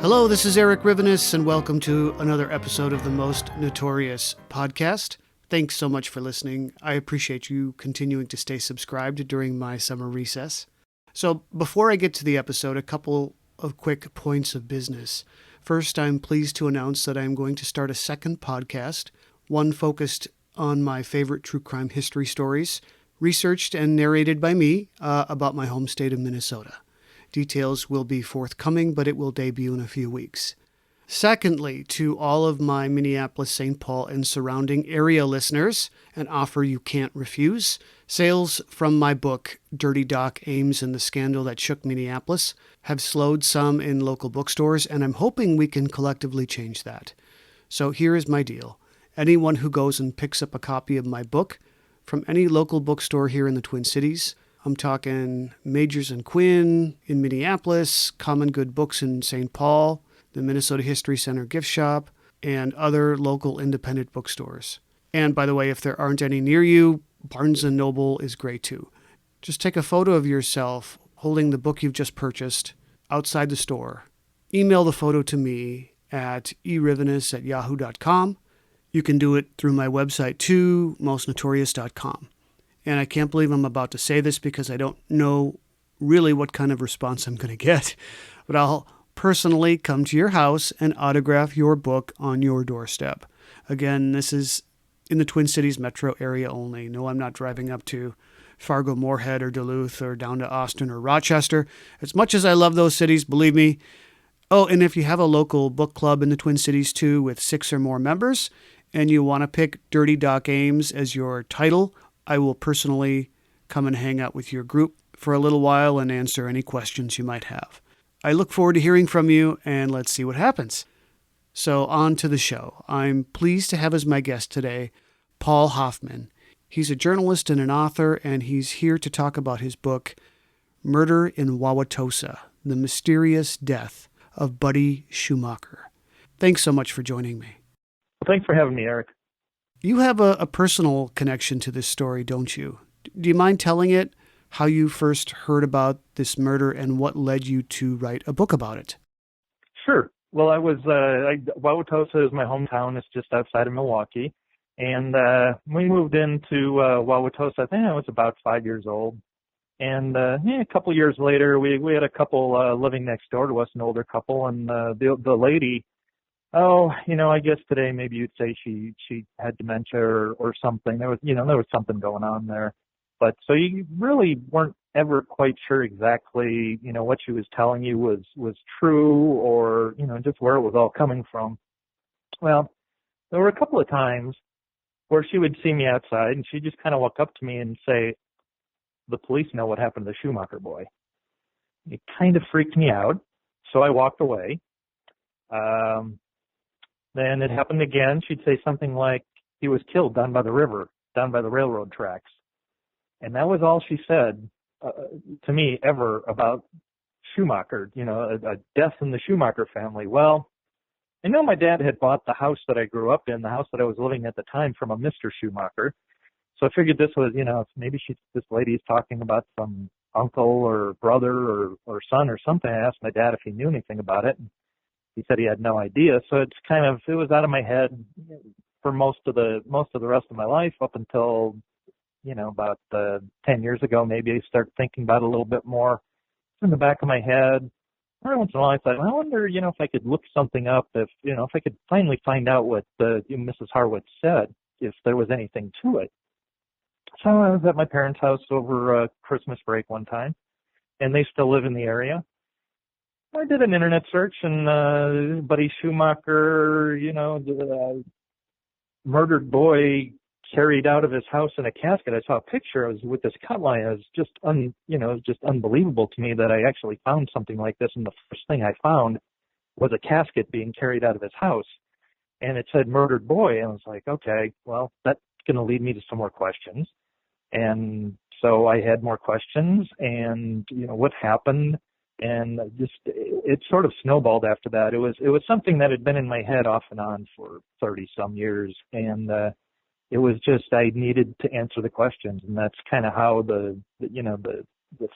Hello, this is Eric Rivenis, and welcome to another episode of the Most Notorious podcast. Thanks so much for listening. I appreciate you continuing to stay subscribed during my summer recess. So before I get to the episode, a couple of quick points of business. First, I'm pleased to announce that I'm going to start a second podcast, one focused on my favorite true crime history stories, researched and narrated by me about my home state of Minnesota. Details will be forthcoming, but it will debut in a few weeks. Secondly, to all of my Minneapolis, St. Paul, and surrounding area listeners, an offer you can't refuse. Sales from my book, Dirty Doc Ames and the Scandal That Shook Minneapolis, have slowed some in local bookstores, and I'm hoping we can collectively change that. So here is my deal. Anyone who goes and picks up a copy of my book from any local bookstore here in the Twin Cities, I'm talking Majors and Quinn in Minneapolis, Common Good Books in St. Paul, the Minnesota History Center gift shop, and other local independent bookstores. And by the way, if there aren't any near you, Barnes & Noble is great too. Just take a photo of yourself holding the book you've just purchased outside the store. Email the photo to me at erivenis@yahoo.com. You can do it through my website too, mostnotorious.com. And I can't believe I'm about to say this because I don't know really what kind of response I'm going to get. But I'll personally come to your house and autograph your book on your doorstep. Again, this is in the Twin Cities metro area only. No, I'm not driving up to Fargo, Moorhead, or Duluth, or down to Austin or Rochester. As much as I love those cities, believe me. Oh, and if you have a local book club in the Twin Cities too with 6 or more members, and you want to pick Dirty Doc Ames as your title, I will personally come and hang out with your group for a little while and answer any questions you might have. I look forward to hearing from you, and let's see what happens. So on to the show. I'm pleased to have as my guest today, Paul Hoffman. He's a journalist and an author, and he's here to talk about his book, Murder in Wauwatosa, The Mysterious Death of Buddy Schumacher. Thanks so much for joining me. Well, thanks for having me, Eric. You have a personal connection to this story, don't you? Do you mind telling it how you first heard about this murder and what led you to write a book about it? Sure. Well, Wauwatosa is my hometown. It's just outside of Milwaukee. And we moved into Wauwatosa, I think I was about 5 years old. And a couple years later, we had a couple living next door to us, an older couple. And the lady, I guess today maybe you'd say she had dementia or something. There was something going on there. But so you really weren't ever quite sure exactly, what she was telling you was true or, just where it was all coming from. Well, there were a couple of times where she would see me outside and she'd just kind of walk up to me and say, "The police know what happened to the Schumacher boy." It kind of freaked me out. So I walked away. Then it happened again. She'd say something like, "He was killed down by the river, down by the railroad tracks." And that was all she said to me ever about Schumacher, a death in the Schumacher family. Well, I know my dad had bought the house that I grew up in, the house that I was living at the time, from a Mr. Schumacher. So I figured this was, maybe this lady's talking about some uncle or brother or son or something. I asked my dad if he knew anything about it. He said he had no idea. So it was out of my head for most of the rest of my life up until, about 10 years ago, maybe I started thinking about it a little bit more. In the back of my head, every once in a while I thought, I wonder, if I could look something up, if I could finally find out what Mrs. Harwood said, if there was anything to it. So I was at my parents' house over Christmas break one time, and they still live in the area. I did an internet search, and Buddy Schumacher, the murdered boy carried out of his house in a casket. I saw a picture with this cut line. It was just unbelievable to me that I actually found something like this. And the first thing I found was a casket being carried out of his house, and it said "murdered boy." And I was like, okay, well, that's going to lead me to some more questions. And so I had more questions, and what happened. And it sort of snowballed after that. It was something that had been in my head off and on for 30 some years. And it was just, I needed to answer the questions. And that's kind of how the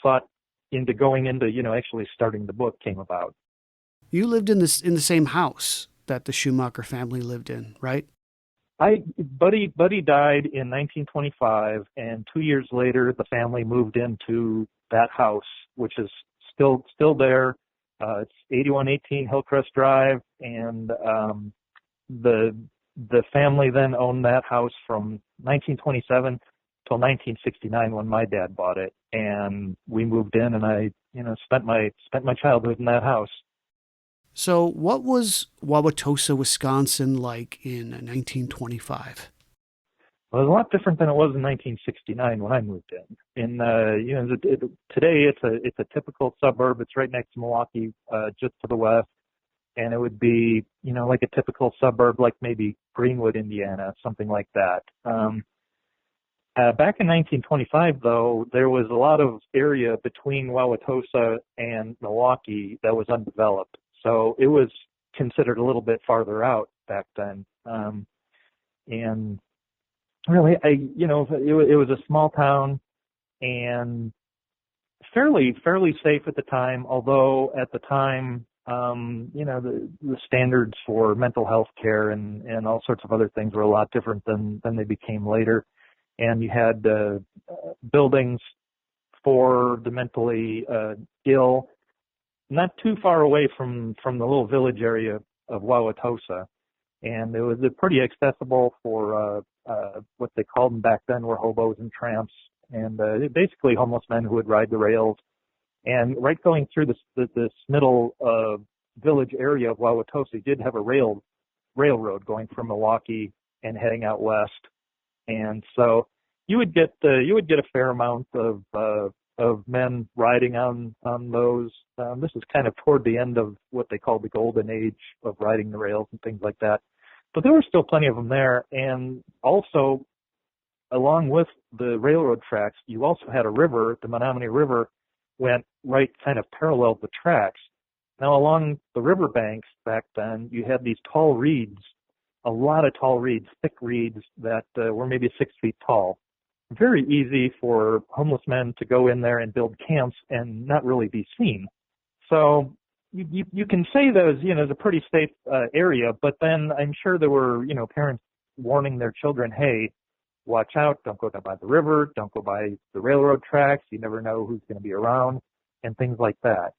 thought into going into, actually starting the book came about. You lived in the same house that the Schumacher family lived in, right? Buddy died in 1925, and 2 years later, the family moved into that house, which is still there. It's 8118 Hillcrest Drive, and the family then owned that house from 1927 till 1969 when my dad bought it, and we moved in, and I spent my childhood in that house. So what was Wauwatosa, Wisconsin like in 1925? Well, it was a lot different than it was in 1969 when I moved in. Today it's a typical suburb. It's right next to Milwaukee, just to the west, and it would be like a typical suburb, like maybe Greenwood, Indiana, something like that. Back in 1925, though, there was a lot of area between Wauwatosa and Milwaukee that was undeveloped, so it was considered a little bit farther out back then. And really, it was a small town and fairly safe at the time. Although at the time, the standards for mental health care and all sorts of other things were a lot different than they became later. And you had buildings for the mentally ill, not too far away from the little village area of Wauwatosa, and it was pretty accessible for what they called them back then were hobos and tramps, and basically homeless men who would ride the rails. And right going through this middle village area of Wauwatosa, you did have a railroad going from Milwaukee and heading out west, and so you would get a fair amount of men riding on those. This is kind of toward the end of what they call the golden age of riding the rails and things like that. But there were still plenty of them there. And also, along with the railroad tracks, you also had a river. The Menominee River went right kind of parallel the tracks. Now, along the river banks back then, you had these tall reeds, a lot of tall reeds, thick reeds that were maybe 6 feet tall. Very easy for homeless men to go in there and build camps and not really be seen. So you can say that it's a pretty safe area, but then I'm sure there were parents warning their children, hey, watch out, don't go down by the river, don't go by the railroad tracks, you never know who's going to be around, and things like that.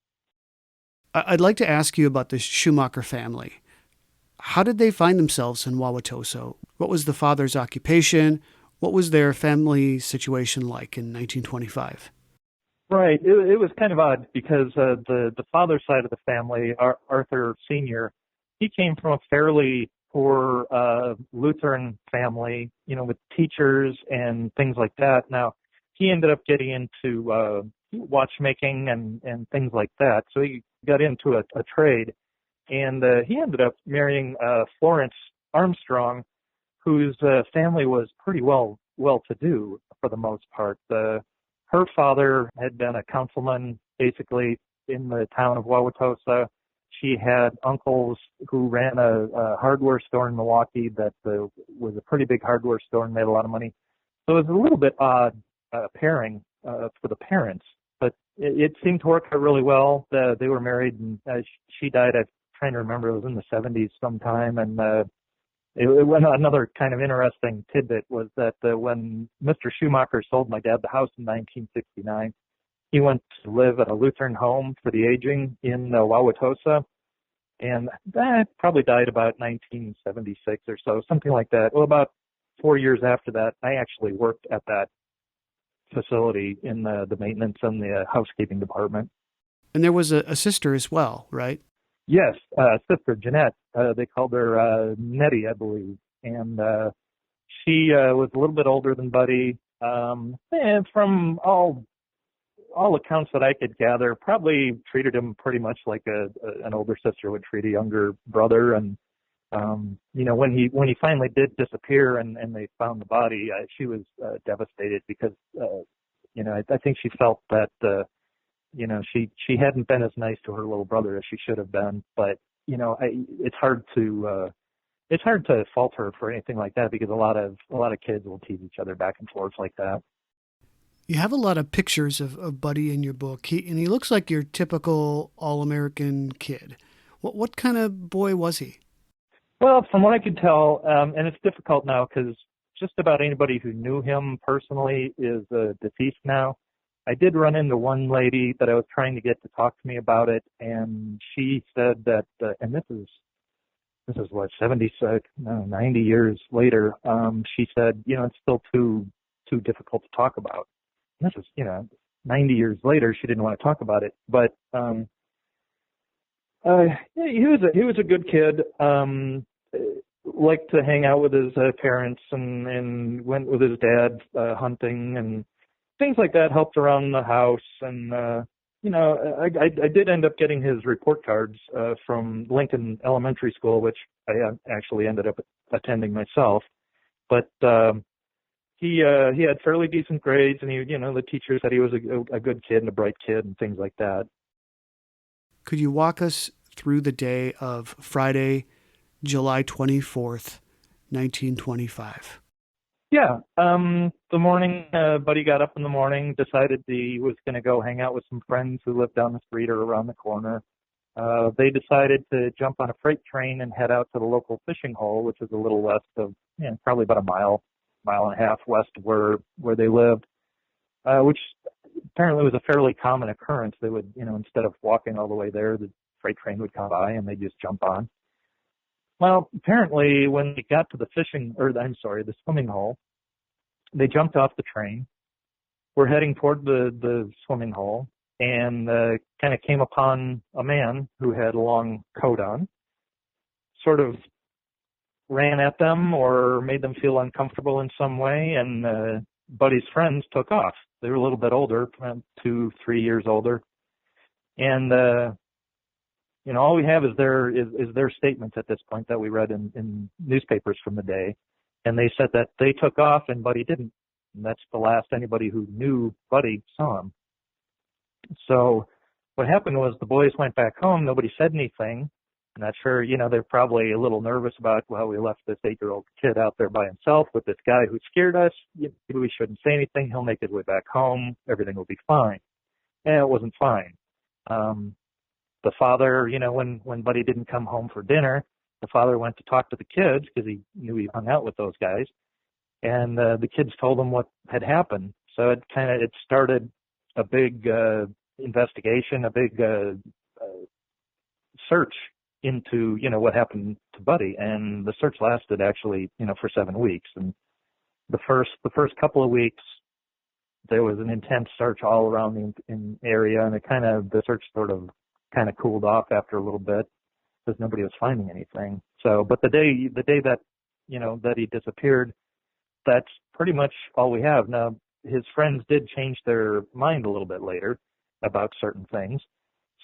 I'd like to ask you about the Schumacher family. How did they find themselves in Wauwatosa? What was the father's occupation? What was their family situation like in 1925? Right. It was kind of odd because the father's side of the family, Arthur Sr., he came from a fairly poor Lutheran family, with teachers and things like that. Now, he ended up getting into watchmaking and things like that. So he got into a trade, and he ended up marrying Florence Armstrong, whose family was pretty well-to-do for the most part. Her father had been a councilman, basically, in the town of Wauwatosa. She had uncles who ran a hardware store in Milwaukee that was a pretty big hardware store and made a lot of money. So it was a little bit odd pairing for the parents, but it seemed to work out really well. They were married, and she died, I'm trying to remember, it was in the 70s sometime, and another kind of interesting tidbit was that when Mr. Schumacher sold my dad the house in 1969, he went to live at a Lutheran home for the aging in Wauwatosa, and that probably died about 1976 or so, something like that. Well, about 4 years after that, I actually worked at that facility in the maintenance and the housekeeping department. And there was a sister as well, right? Yes, Sister Jeanette. They called her Nettie, I believe. And she was a little bit older than Buddy. And from all accounts that I could gather, probably treated him pretty much like an older sister would treat a younger brother. And when he finally did disappear and they found the body, she was devastated because I think she felt that she hadn't been as nice to her little brother as she should have been. But it's hard to fault her for anything like that because a lot of kids will tease each other back and forth like that. You have a lot of pictures of Buddy in your book, and he looks like your typical all-American kid. What kind of boy was he? Well, from what I could tell, and it's difficult now because just about anybody who knew him personally is deceased now. I did run into one lady that I was trying to get to talk to me about it, and she said that, and this is what, 76, no, 90 years later, she said, it's still too difficult to talk about. And this is, 90 years later, she didn't want to talk about it, but yeah, he was a good kid. Liked to hang out with his parents and went with his dad hunting and things like that. Helped around the house, and I did end up getting his report cards from Lincoln Elementary School, which I actually ended up attending myself. But he had fairly decent grades, and the teacher said he was a good kid and a bright kid and things like that. Could you walk us through the day of Friday, July 24th, 1925? Yeah. The morning, Buddy got up in the morning, decided he was going to go hang out with some friends who lived down the street or around the corner. They decided to jump on a freight train and head out to the local fishing hole, which is a little west of, probably about a mile and a half west of where they lived, which apparently was a fairly common occurrence. They would, instead of walking all the way there, the freight train would come by and they just jump on. Well, apparently when they got to the swimming hole, they jumped off the train, were heading toward the swimming hole, and kind of came upon a man who had a long coat on, sort of ran at them or made them feel uncomfortable in some way, and Buddy's friends took off. They were a little bit older, 2-3 years older, and all we have is their statements at this point that we read in newspapers from the day. And they said that they took off and Buddy didn't. And that's the last anybody who knew Buddy saw him. So what happened was the boys went back home. Nobody said anything. I'm not sure, they're probably a little nervous about, well, we left this 8-year-old kid out there by himself with this guy who scared us. Maybe we shouldn't say anything. He'll make his way back home. Everything will be fine. And it wasn't fine. The father, when Buddy didn't come home for dinner, the father went to talk to the kids because he knew he hung out with those guys. And the kids told him what had happened. So it started a big investigation, a big search into, what happened to Buddy. And the search lasted actually, for 7 weeks. And the first couple of weeks, there was an intense search all around the area, and the search sort of cooled off after a little bit because nobody was finding anything. So, but the day that, that he disappeared, that's pretty much all we have. Now, his friends did change their mind a little bit later about certain things.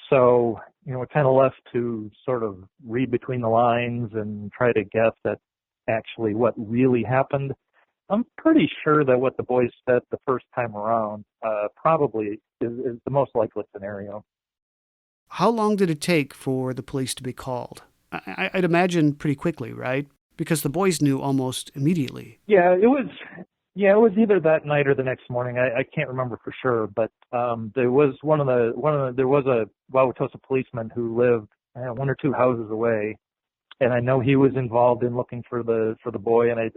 So, we're kind of left to sort of read between the lines and try to guess at actually what really happened. I'm pretty sure that what the boys said the first time around probably is the most likely scenario. How long did it take for the police to be called? I'd imagine pretty quickly, right? Because the boys knew almost immediately. Yeah, it was either that night or the next morning. I can't remember for sure, but there was there was a Wauwatosa policeman who lived 1 or 2 houses away, and I know he was involved in looking for the boy. And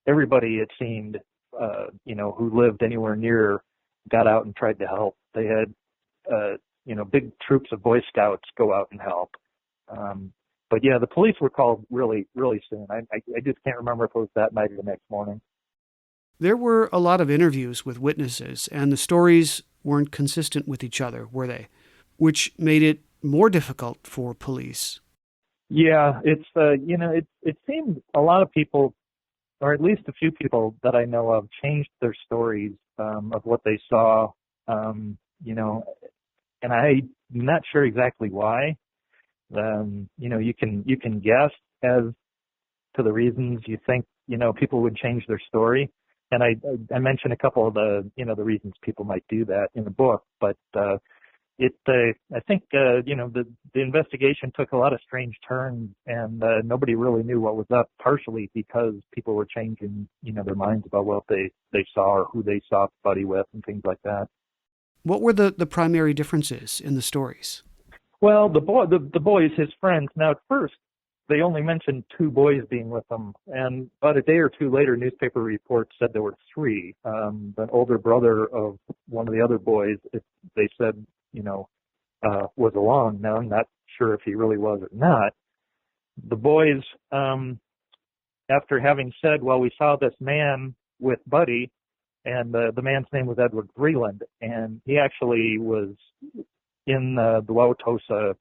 everybody, it seemed, who lived anywhere near, got out and tried to help. They had big troops of Boy Scouts go out and help. But yeah, the police were called really, really soon. I just can't remember if it was that night or the next morning. There were a lot of interviews with witnesses, and the stories weren't consistent with each other, were they? Which made it more difficult for police. Yeah, it's it seemed a lot of people, or at least a few people that I know of, changed their stories of what they saw. And I'm not sure exactly why. You can guess as to the reasons you think, people would change their story. And I mentioned a couple of the reasons people might do that in the book, but I think the investigation took a lot of strange turns, and nobody really knew what was up, partially because people were changing, their minds about what they saw or who they saw Buddy with and things like that. What were the primary differences in the stories? Well, the boys, his friends. Now, at first, they only mentioned 2 boys being with them, and about a day or 2 later, newspaper reports said there were 3. The older brother of one of the other boys, they said, was along. Now, I'm not sure if he really was or not. The boys, after having said, well, we saw this man with Buddy, and the man's name was Edward Vreeland, and he actually was in the Wauwatosa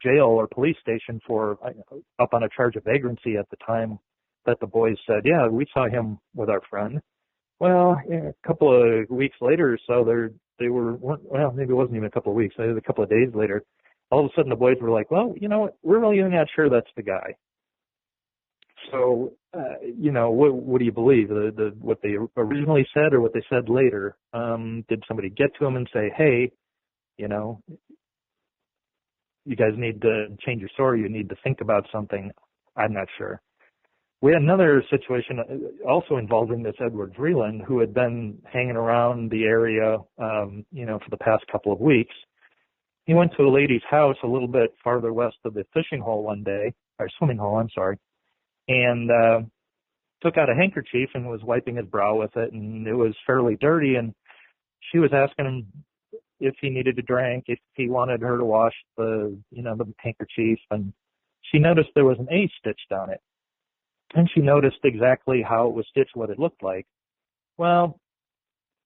jail or police station for up on a charge of vagrancy at the time that the boys said, yeah, we saw him with our friend. Well, a couple of weeks later or so, they were, well, maybe it wasn't even a couple of weeks, maybe a couple of days later, all of a sudden the boys were like, well, we're really not sure that's the guy. So, what do you believe? What they originally said or what they said later? Did somebody get to him and say, hey, you guys need to change your story, you need to think about something? I'm not sure. We had another situation also involving this Edward Vreeland, who had been hanging around the area, for the past couple of weeks. He went to a lady's house a little bit farther west of the fishing hole one day, or swimming hole, I'm sorry, and took out a handkerchief and was wiping his brow with it, and it was fairly dirty, and she was asking him if he needed a drink, if he wanted her to wash the handkerchief, and she noticed there was an A stitched on it. And she noticed exactly how it was stitched, what it looked like. Well,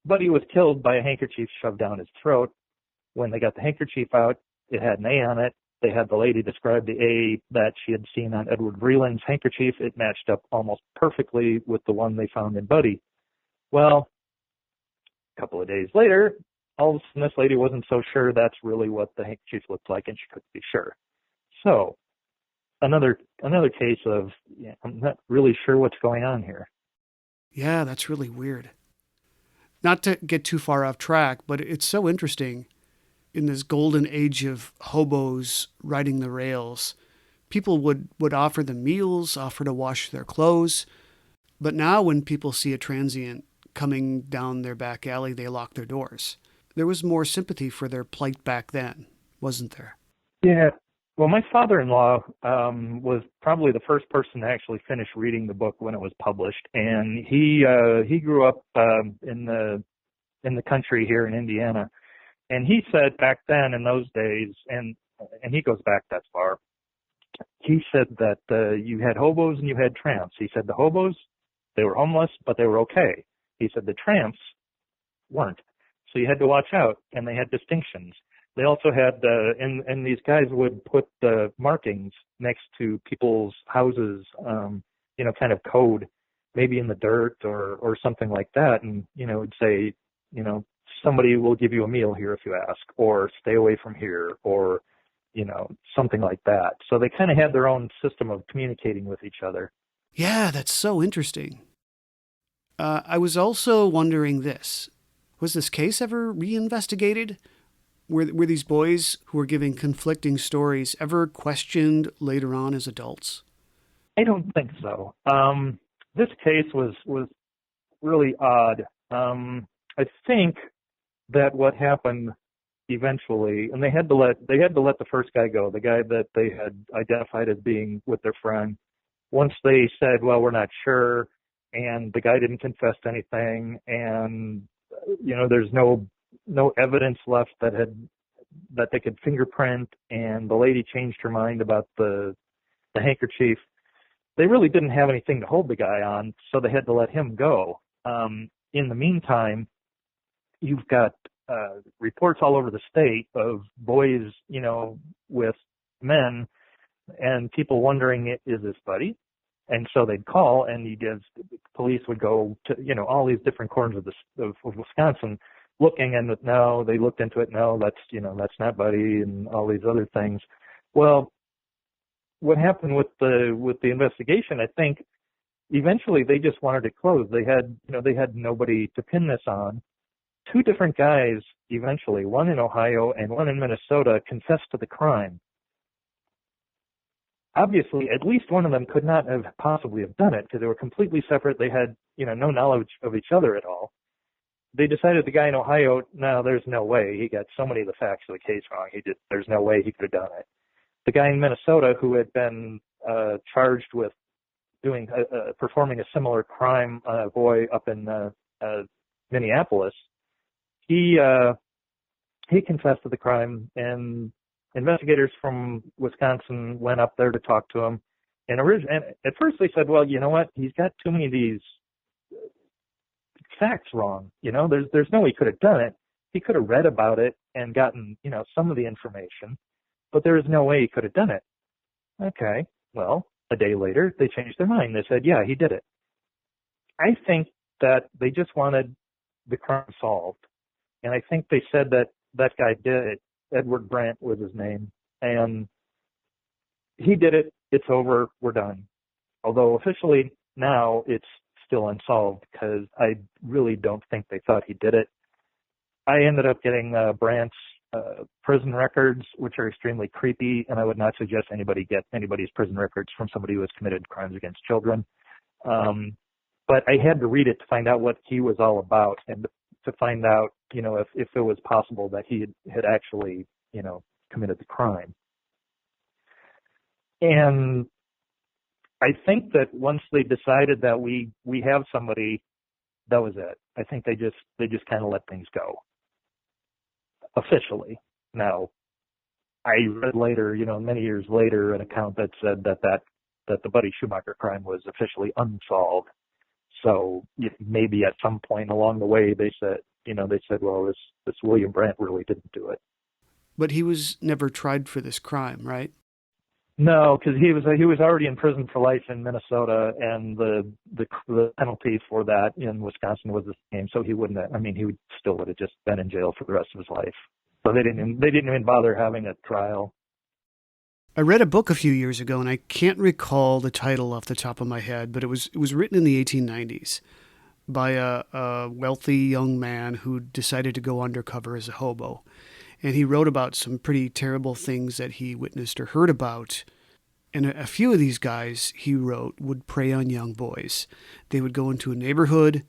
Buddy was killed by a handkerchief shoved down his throat. When they got the handkerchief out, it had an A on it. They had the lady describe the A that she had seen on Edward Vreeland's handkerchief. It matched up almost perfectly with the one they found in Buddy. Well, a couple of days later, all of a sudden this lady wasn't so sure that's really what the handkerchief looked like, and she couldn't be sure. So another case of, I'm not really sure what's going on here. Yeah, that's really weird. Not to get too far off track, but it's so interesting. In this golden age of hobos riding the rails, people would offer them meals, offer to wash their clothes. But now when people see a transient coming down their back alley, they lock their doors. There was more sympathy for their plight back then, wasn't there? Yeah. Well, my father-in-law was probably the first person to actually finish reading the book when it was published, and he grew up in the country here in Indiana, and he said back then in those days, and he goes back that far. He said that you had hobos and you had tramps. He said the hobos, they were homeless, but they were okay. He said the tramps weren't, so you had to watch out, and they had distinctions. They also had, and these guys would put the markings next to people's houses, kind of code, maybe in the dirt or something like that. And, it'd say, somebody will give you a meal here if you ask, or stay away from here, or, something like that. So they kind of had their own system of communicating with each other. Yeah, that's so interesting. I was also wondering this. Was this case ever reinvestigated? Were these boys who were giving conflicting stories ever questioned later on as adults? I don't think so. This case was really odd. I think that what happened eventually, and they had to let the first guy go, the guy that they had identified as being with their friend. Once they said, well, we're not sure, and the guy didn't confess to anything, and there's no evidence left that they could fingerprint, and the lady changed her mind about the handkerchief. They really didn't have anything to hold the guy on, so they had to let him go. In the meantime, you've got reports all over the state of boys, with men, and people wondering, is this Buddy? And so they'd call, and police would go to, all these different corners of Wisconsin, looking, and no, they looked into it. No, that's not Buddy, and all these other things. Well, what happened with the investigation? I think eventually they just wanted it closed. They had nobody to pin this on. 2 different guys eventually, one in Ohio and one in Minnesota, confessed to the crime. Obviously, at least one of them could not have possibly have done it because they were completely separate. They had no knowledge of each other at all. they decided the guy in Ohio, no, there's no way. He got so many of the facts of the case wrong. There's no way he could have done it. The guy in Minnesota who had been charged with performing a similar crime on a boy up in Minneapolis, he confessed to the crime, and investigators from Wisconsin went up there to talk to him. And at first they said, well, you know what? He's got too many of these facts wrong. There's no way he could have done it. He could have read about it and gotten, some of the information, but there is no way he could have done it. Okay, well, a day later, they changed their mind. They said, yeah, he did it. I think that they just wanted the crime solved. And I think they said that that guy did it. Edward Brandt was his name. And he did it. It's over. We're done. Although officially now it's still unsolved because I really don't think they thought he did it. I ended up getting Brandt's prison records, which are extremely creepy, and I would not suggest anybody get anybody's prison records from somebody who has committed crimes against children. But I had to read it to find out what he was all about, and to find out, if it was possible that he had actually, committed the crime. And I think that once they decided that we have somebody, that was it. I think they just kind of let things go. Officially. Now, I read later, many years later, an account that said that the Buddy Schumacher crime was officially unsolved. So maybe at some point along the way, they said, well, this William Brandt really didn't do it. But he was never tried for this crime, right? No, because he was already in prison for life in Minnesota, and the penalty for that in Wisconsin was the same. So he wouldn't. He still would have just been in jail for the rest of his life. So they didn't even bother having a trial. I read a book a few years ago, and I can't recall the title off the top of my head, but it was written in the 1890s by a wealthy young man who decided to go undercover as a hobo. And he wrote about some pretty terrible things that he witnessed or heard about. And a few of these guys, he wrote, would prey on young boys. They would go into a neighborhood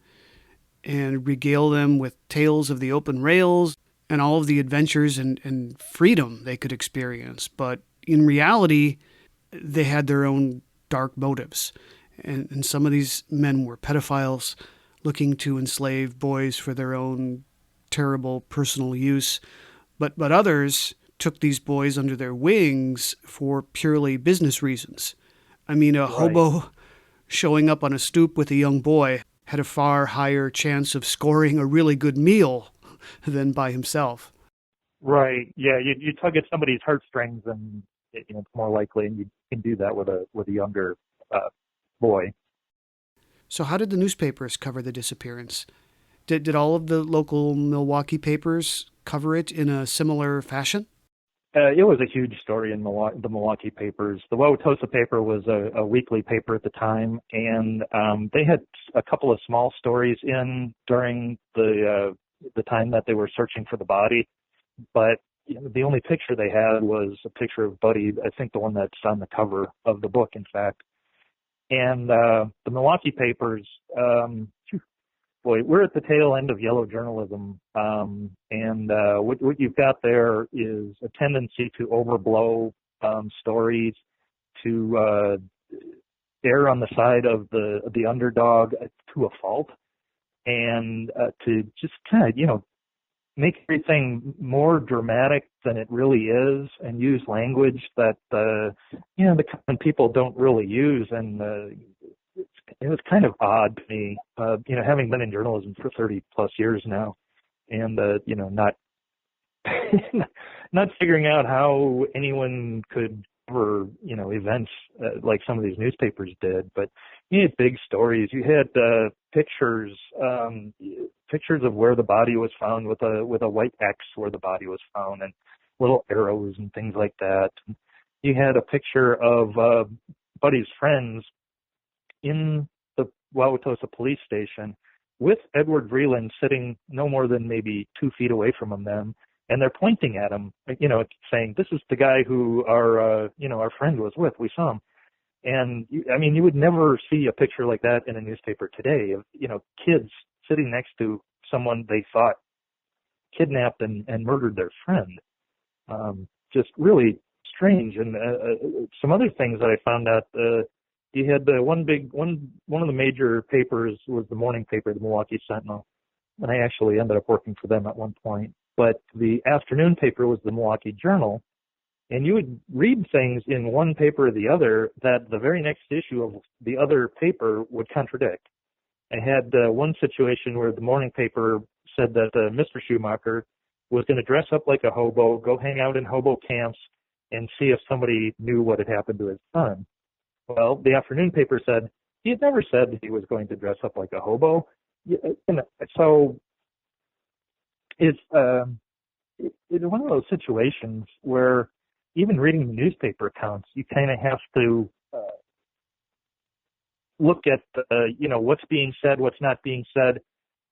and regale them with tales of the open rails and all of the adventures and freedom they could experience. But in reality, they had their own dark motives. And some of these men were pedophiles looking to enslave boys for their own terrible personal use. But others took these boys under their wings for purely business reasons. Hobo showing up on a stoop with a young boy had a far higher chance of scoring a really good meal than by himself. Right. Yeah. You tug at somebody's heartstrings, and it's more likely, and you can do that with a younger boy. So how did the newspapers cover the disappearance? Did all of the local Milwaukee papers cover it in a similar fashion? It was a huge story in the Milwaukee papers. The Wauwatosa paper was a weekly paper at the time, and they had a couple of small stories in during the time that they were searching for the body. But the only picture they had was a picture of Buddy, I think the one that's on the cover of the book, in fact. And the Milwaukee papers, we're at the tail end of yellow journalism, and what you've got there is a tendency to overblow stories, to err on the side of the underdog to a fault, and to just kind of make everything more dramatic than it really is, and use language that the common people don't really use, and it was kind of odd to me, having been in journalism for 30 plus years now, and not not figuring out how anyone could cover events like some of these newspapers did. But you had big stories. You had pictures of where the body was found with a white X where the body was found, and little arrows and things like that. You had a picture of Buddy's friends in the Wauwatosa police station with Edward Vreeland sitting no more than maybe 2 feet away from them, and they're pointing at him, saying, "This is the guy who our friend was with. We saw him." And you would never see a picture like that in a newspaper today of, kids sitting next to someone they thought kidnapped and murdered their friend. Just really strange. And some other things that I found out, you had one of the major papers was the morning paper, the Milwaukee Sentinel, and I actually ended up working for them at one point. But the afternoon paper was the Milwaukee Journal, and you would read things in one paper or the other that the very next issue of the other paper would contradict. I had one situation where the morning paper said that Mr. Schumacher was going to dress up like a hobo, go hang out in hobo camps, and see if somebody knew what had happened to his son. Well, the afternoon paper said he had never said he was going to dress up like a hobo. So it's one of those situations where even reading the newspaper accounts, you kind of have to look at what's being said, what's not being said,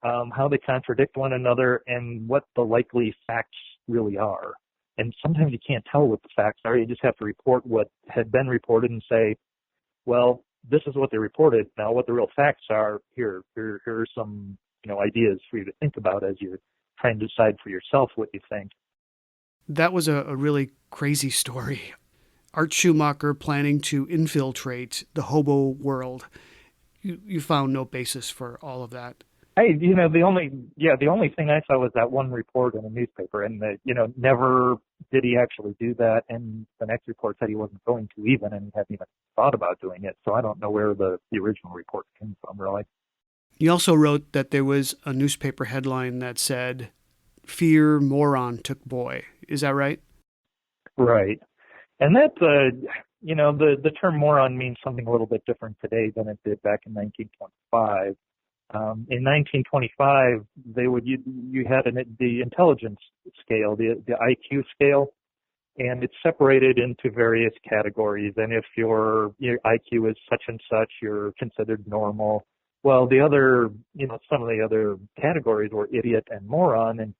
how they contradict one another, and what the likely facts really are. And sometimes you can't tell what the facts are. You just have to report what had been reported and say, well, this is what they reported. Now, what the real facts are, here are some ideas for you to think about as you're trying to decide for yourself what you think. That was a really crazy story. Art Schumacher planning to infiltrate the hobo world. You found no basis for all of that. The only thing I saw was that one report in a newspaper, and never did he actually do that. And the next report said he wasn't going to even, and he hadn't even thought about doing it. So I don't know where the original report came from, really. You also wrote that there was a newspaper headline that said, "Fear moron took boy." Is that right? Right. And that, the term moron means something a little bit different today than it did back in 1925. In 1925, you had the intelligence scale, the IQ scale, and it's separated into various categories. And if your IQ is such and such, you're considered normal. Well, the other, some of the other categories were idiot and moron, and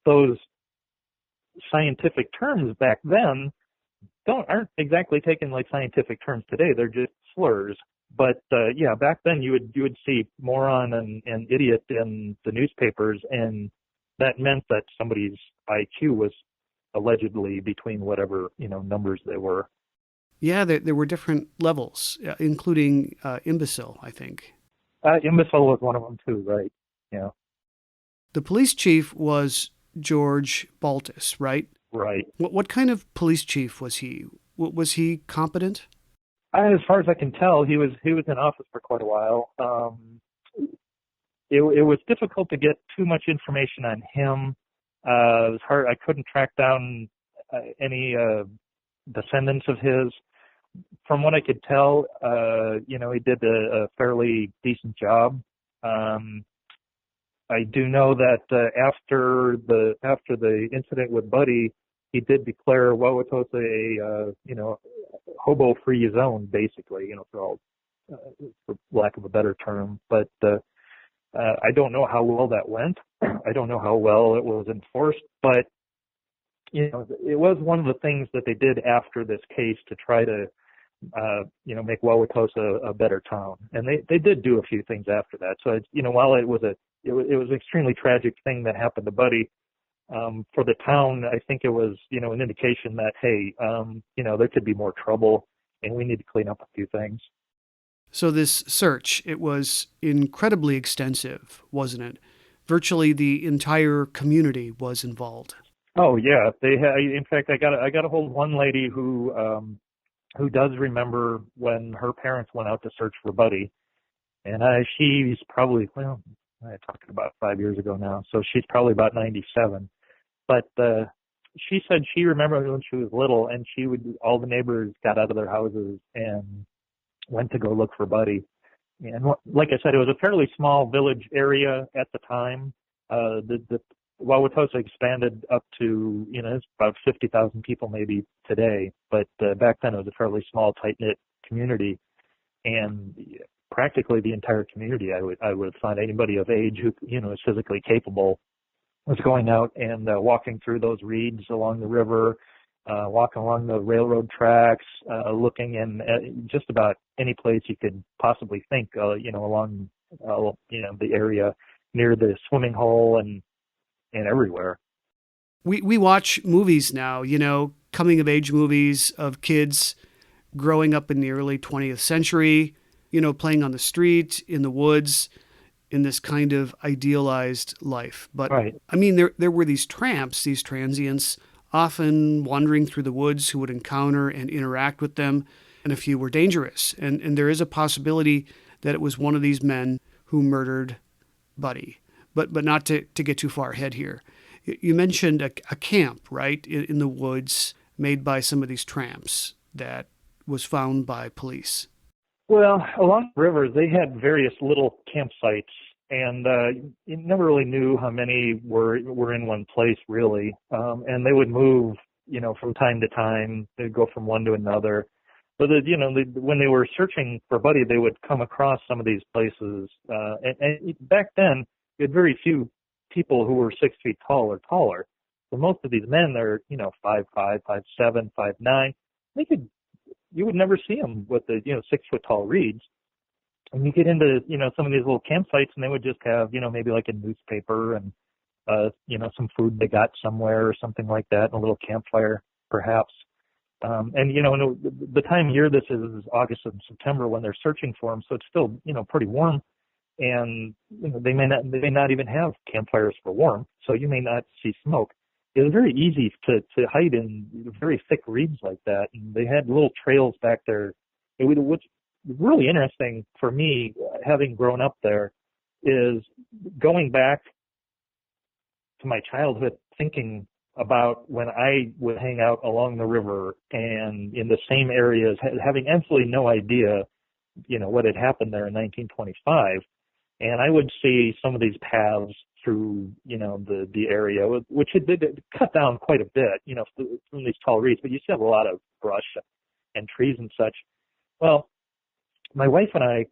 those scientific terms back then aren't exactly taken like scientific terms today. They're just slurs. But back then you would see moron and idiot in the newspapers, and that meant that somebody's IQ was allegedly between whatever numbers they were. Yeah, there were different levels, including imbecile, I think. Imbecile was one of them too, right? Yeah. The police chief was George Baltus, right? Right. What kind of police chief was he? Was he competent? As far as I can tell, he was in office for quite a while. It was difficult to get too much information on him. It was hard. I couldn't track down any descendants of his. From what I could tell, he did a fairly decent job. I do know that after the incident with Buddy, he did declare Wauwatosa a hobo-free zone, basically, for lack of a better term. But I don't know how well that went. I don't know how well it was enforced. But it was one of the things that they did after this case to try to make Wauwatosa a better town. And they did do a few things after that. So while it was an extremely tragic thing that happened to Buddy, for the town, I think it was, an indication that, hey, there could be more trouble and we need to clean up a few things. So this search, it was incredibly extensive, wasn't it? Virtually the entire community was involved. Oh yeah, in fact, I got a hold of one lady who does remember when her parents went out to search for Buddy, and she's probably, I talked about 5 years ago now, so she's probably about 97. But she said she remembered when she was little, and all the neighbors got out of their houses and went to go look for Buddy. And like I said, it was a fairly small village area at the time. The Wauwatosa expanded up to, it's about 50,000 people maybe today, but back then it was a fairly small, tight-knit community, and practically the entire community, I would find anybody of age who, is physically capable, was going out and walking through those reeds along the river, walking along the railroad tracks, looking in just about any place you could possibly think, along, the area. near the swimming hole and everywhere. We watch movies now, coming of age movies of kids growing up in the early 20th century, playing on the street, in the woods, in this kind of idealized life. But Right. I mean, there were these tramps, these transients, often wandering through the woods who would encounter and interact with them, and a few were dangerous. And there is a possibility that it was one of these men who murdered Buddy. But not to get too far ahead here. You mentioned a camp, right, in the woods made by some of these tramps that was found by police. Well, along the rivers, they had various little campsites, and you never really knew how many were in one place, really. And they would move, from time to time. They'd go from one to another. But when they were searching for Buddy, they would come across some of these places. And back then, you had very few people who were 6 feet tall or taller. So most of these men, they're 5'5", 5'7", 5'9". You would never see them with the 6 foot tall reeds. And you get into some of these little campsites, and they would just have maybe like a newspaper and some food they got somewhere or something like that, and a little campfire perhaps. And the time of year this is August and September when they're searching for them, so it's still pretty warm, and they may not even have campfires for warmth, so you may not see smoke. It was very easy to hide in very thick reeds like that, and they had little trails back there. What's really interesting for me, having grown up there, is going back to my childhood, thinking about when I would hang out along the river and in the same areas, having absolutely no idea, what had happened there in 1925. And I would see some of these paths through, the area, which had cut down quite a bit, from these tall reeds, but you still have a lot of brush and trees and such. Well, my wife and I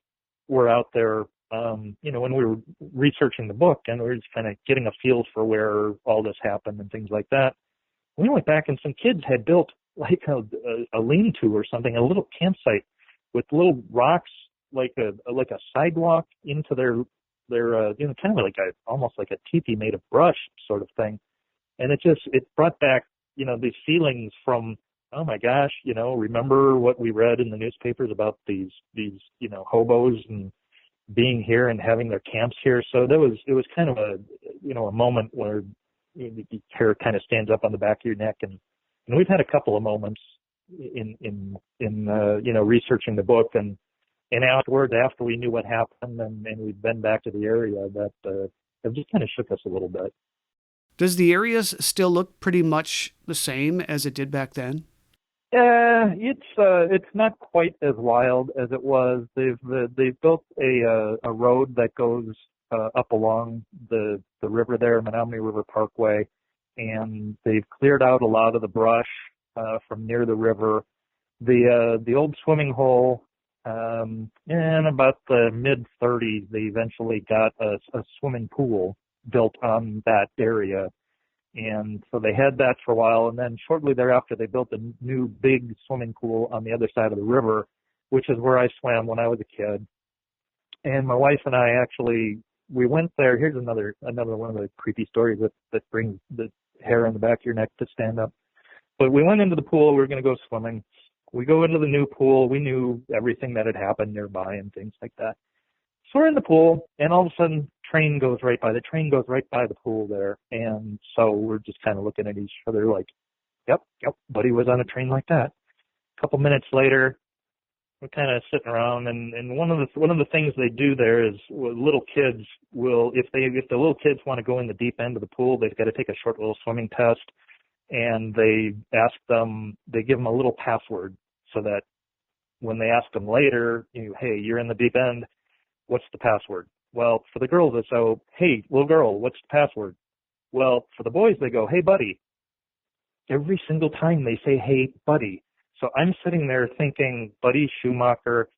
were out there, when we were researching the book, and we were just kind of getting a feel for where all this happened and things like that. We went back, and some kids had built like a lean-to or something, a little campsite with little rocks, like a sidewalk into their kind of like almost like a teepee made of brush sort of thing. And it brought back, these feelings from, oh my gosh, remember what we read in the newspapers about these hobos and being here and having their camps here. So it was kind of a moment where the hair kind of stands up on the back of your neck. And we've had a couple of moments in researching the book and afterwards, after we knew what happened and we'd been back to the area, that it just kind of shook us a little bit. Does the area still look pretty much the same as it did back then? It's not quite as wild as it was. They've built a road that goes up along the river there, Menominee River Parkway, and they've cleared out a lot of the brush from near the river. The old swimming hole, in about the mid-30s, they eventually got a swimming pool built on that area. And so they had that for a while, and then shortly thereafter they built a new big swimming pool on the other side of the river, which is where I swam when I was a kid. And my wife and I we went there. Here's another one of the creepy stories that brings the hair on the back of your neck to stand up. But we went into the pool. We were going to go swimming. We go into the new pool. We knew everything that had happened nearby and things like that. So we're in the pool, and all of a sudden, train goes right by. The train goes right by the pool there. And so we're just kind of looking at each other like, yep, Buddy was on a train like that. A couple minutes later, we're kind of sitting around, and one of the things they do there is little kids will, if the little kids want to go in the deep end of the pool, they've got to take a short little swimming test, and they give them a little password so that when they ask them later, hey, you're in the deep end, what's the password? Well, for the girls, it's, oh, hey, little girl, what's the password? Well, for the boys, they go, hey, buddy. Every single time they say, hey, buddy. So I'm sitting there thinking Buddy Schumacher,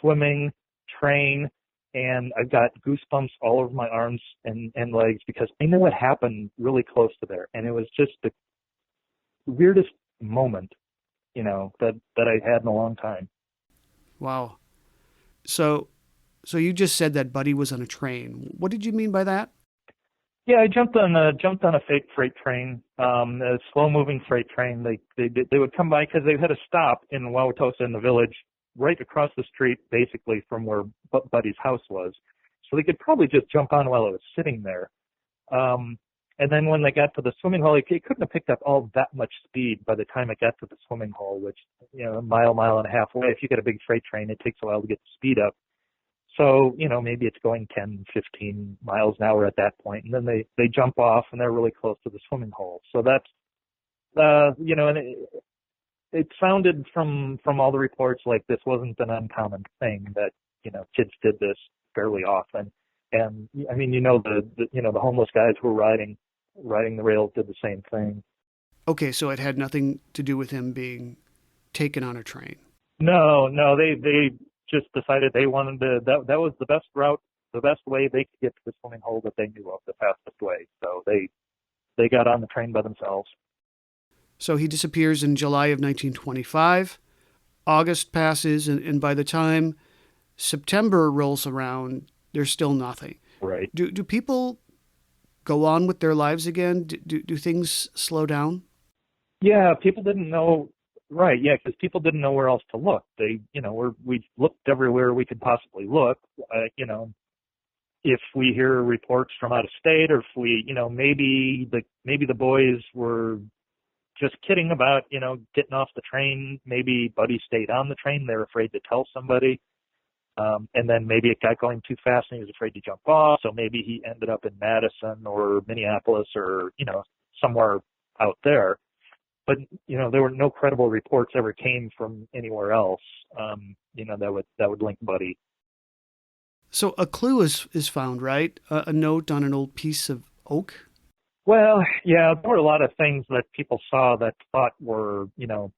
swimming, train, and I've got goosebumps all over my arms and legs because I know what happened really close to there. And it was just the weirdest moment, that I had in a long time. Wow. So So you just said that Buddy was on a train. What did you mean by that? Yeah, I jumped on a fake freight train, a slow-moving freight train. They would come by because they had a stop in Wauwatosa in the village, right across the street, basically from where Buddy's house was. So they could probably just jump on while it was sitting there. And then when they got to the swimming hole, it couldn't have picked up all that much speed by the time it got to the swimming hole, which, a mile and a half away. If you get a big freight train, it takes a while to get the speed up. So, maybe it's going 10, 15 miles an hour at that point. And then they jump off and they're really close to the swimming hole. So that's, and it sounded from all the reports like this wasn't an uncommon thing, that, kids did this fairly often. And I mean, the homeless guys who were riding the rails did the same thing. Okay, so it had nothing to do with him being taken on a train. No, they just decided they wanted to, that was the best route, the best way they could get to the swimming hole that they knew of, the fastest way. So they got on the train by themselves. So he disappears in July of 1925. August passes, and by the time September rolls around, there's still nothing. Right. Do people go on with their lives again? Do things slow down? Yeah, people didn't know. Right, yeah, because people didn't know where else to look. We looked everywhere we could possibly look. If we hear reports from out of state, or if we, maybe the boys were just kidding about, getting off the train. Maybe Buddy stayed on the train. They're afraid to tell somebody. And then maybe it got going too fast and he was afraid to jump off. So maybe he ended up in Madison or Minneapolis or, somewhere out there. But, there were no credible reports ever came from anywhere else, that would link Buddy. So a clue is found, right? A note on an old piece of oak? Well, yeah, there were a lot of things that people saw that thought were,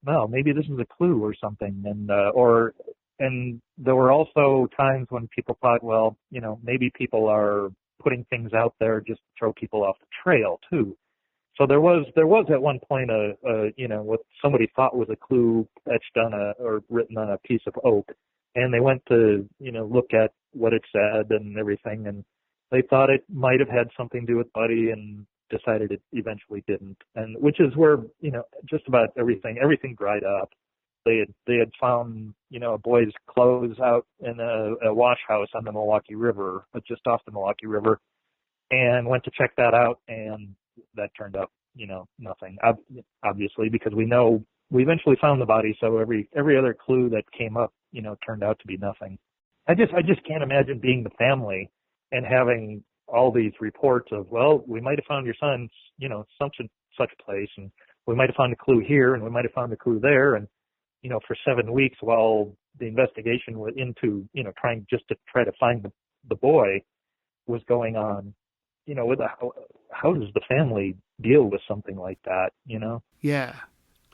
well, maybe this is a clue or something. And there were also times when people thought, well, maybe people are putting things out there just to throw people off the trail too. So there was at one point what somebody thought was a clue etched on or written on a piece of oak, and they went to look at what it said and everything, and they thought it might have had something to do with Buddy, and decided it eventually didn't. And which is where just about everything dried up. They had found a boy's clothes out in a wash house on the Milwaukee River, just off the Milwaukee River, and went to check that out, and that turned up, nothing. Obviously, because we eventually found the body, so every other clue that came up, turned out to be nothing. I just can't imagine being the family and having all these reports of, well, we might have found your son's, such and such place, and we might have found a clue here, and we might have found a clue there, and for 7 weeks while the investigation was into, trying to find the boy was going on. How does the family deal with something like that, Yeah.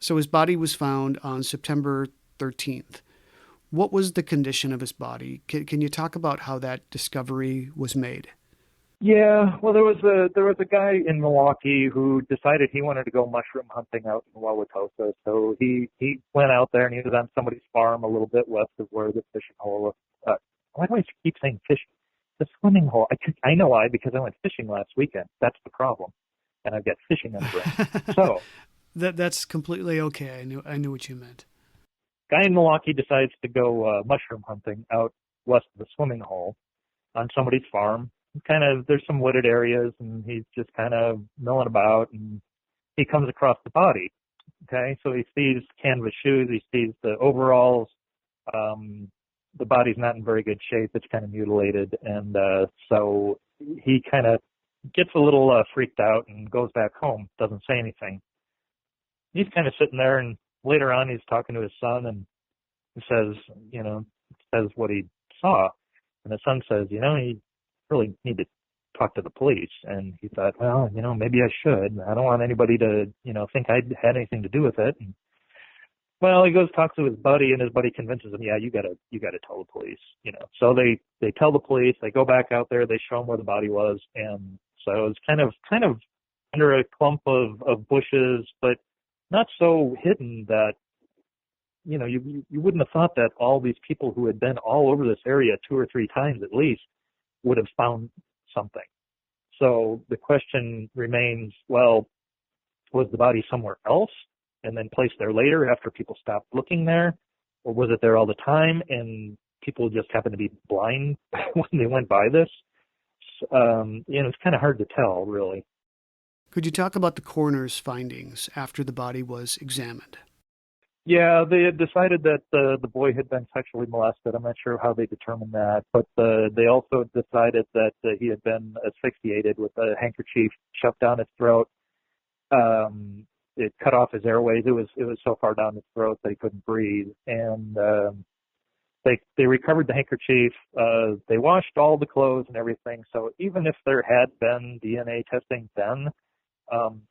So his body was found on September 13th. What was the condition of his body? Can you talk about how that discovery was made? Yeah, well, there was a guy in Milwaukee who decided he wanted to go mushroom hunting out in Wauwatosa. So he went out there, and he was on somebody's farm a little bit west of where the fishing hole. Why do I keep saying fishing? The swimming hole. I know why, because I went fishing last weekend. That's the problem, and I've got fishing on the brain. So that's completely okay. I knew what you meant. Guy in Milwaukee decides to go mushroom hunting out west of the swimming hole on somebody's farm. There's some wooded areas, and he's just kind of milling about, and he comes across the body. Okay, so he sees canvas shoes, he sees the overalls. The body's not in very good shape. It's kind of mutilated, and so he kind of gets a little freaked out and goes back home. Doesn't say anything. He's kind of sitting there, and later on, he's talking to his son, and he says what he saw, and the son says, he really need to talk to the police. And he thought, well, maybe I should. I don't want anybody to, think I had anything to do with it. And, well, he goes, talks to his buddy, and his buddy convinces him, yeah, you gotta tell the police, So they tell the police, they go back out there, they show him where the body was. And so it's kind of under a clump of bushes, but not so hidden that you wouldn't have thought that all these people who had been all over this area 2 or 3 times at least would have found something. So the question remains, well, was the body somewhere else and then placed there later after people stopped looking there? Or was it there all the time and people just happened to be blind when they went by this? It's kind of hard to tell, really. Could you talk about the coroner's findings after the body was examined? Yeah, they had decided that the boy had been sexually molested. I'm not sure how they determined that, but they also decided that he had been asphyxiated with a handkerchief shoved down his throat. It cut off his airways. It was so far down his throat that he couldn't breathe. And they recovered the handkerchief. They washed all the clothes and everything. So even if there had been DNA testing then,